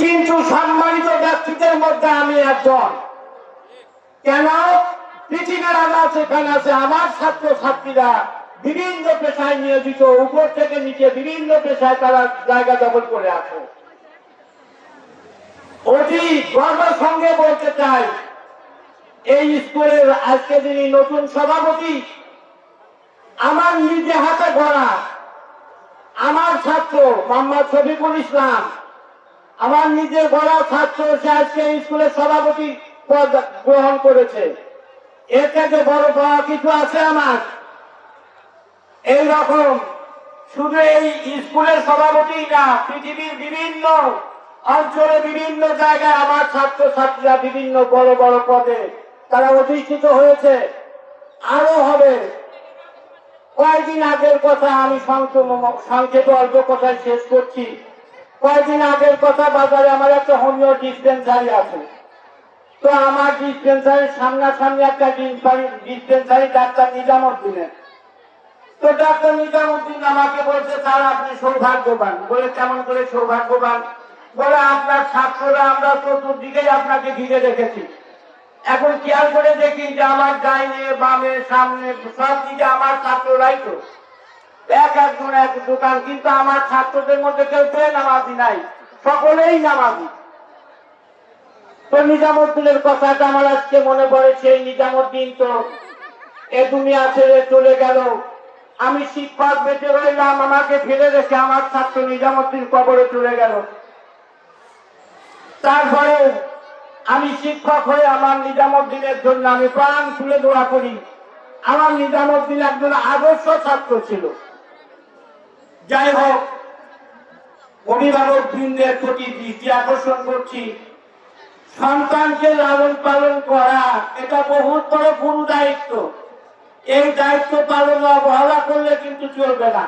কিন্তু সম্মানিত ব্যক্তিদের মধ্যে আমি একজন। কেন? পৃথিবীর আনাচে সেখানে আছে আমার ছাত্র ছাত্রীরা বিভিন্ন পেশায় নিয়োজিত, উপর থেকে নিচে বিভিন্ন পেশায় তারা জায়গা দখল করে আছে। অতি গর্বের সঙ্গে বলতে চাই, এই স্কুলের আজকে যিনি নতুন সভাপতি, আমার নিজে হাতে গড়া আমার ছাত্র মোহাম্মদ শফিকুল ইসলাম, আমার নিজের গড়া ছাত্র, সে আজকে স্কুলের সভাপতি পদ গ্রহণ করেছে। এর থেকে বড় পাওয়া কিছু আছে আমার? এইরকম শুধু এই স্কুলের সভাপতি না, পৃথিবীর বিভিন্ন অঞ্চলে বিভিন্ন জায়গায় আমার ছাত্র ছাত্রীরা বিভিন্ন বড় বড় পদে তারা অধিষ্ঠিত হয়েছে, আরো হবে। কয়েকদিন আগের কথা আমি সংক্ষেপে অল্প কথায় শেষ করছি। কয়েকদিন আগের কথা, বাজারে আমার একটা হোমিও ডিসপেন্সারি আছে। তো আমার ডিসপেন্সারির সামনাসামনি একটা ডিসপেন্সারি ডাক্তার নিজামুদ্দিনের। তো ডাক্তার নিজামুদ্দিন আমাকে বলছে, স্যার আপনি সৌভাগ্যবান। বলে কেমন করে সৌভাগ্যবান? বলে আপনার ছাত্ররা আমরা চতুর্দিকেই আপনাকে ঘিরে রেখেছি। এখন খেয়াল করে দেখি যে আমার ডাইনে বামে সামনে সব দিকে আমার ছাত্ররাই তো, এক একজন এক দোকান, কিন্তু আমার ছাত্রদের মধ্যে কেউ নামাজি নাই, সকলেই নামাজি। তো নিজামুদ্দিনের কথাটা আমার আজকে মনে পড়ে। সেই নিজামুদ্দিন তো এ দুনিয়া ছেড়ে চলে গেল, আমি শিক্ষক বেঁচে রইলাম, আমাকে ফেলে রেখে আমার ছাত্র নিজামুদ্দিন কবরে চলে গেল। তারপরে আমি শিক্ষক হয়ে আমার নিজামুদ্দিনের জন্য আমি প্রাণ খুলে দোয়া করি। আমার নিজামুদ্দিন একজন আদর্শ ছাত্র ছিল। যাই হোক, অভিভাবক বৃন্দের প্রতি দৃষ্টি আকর্ষণ করছি, সন্তানকে লালন পালন করা এটা বহুত বড় গুরু দায়িত্ব। এই দায়িত্ব পালন অবহেলা করলে কিন্তু চলবে না।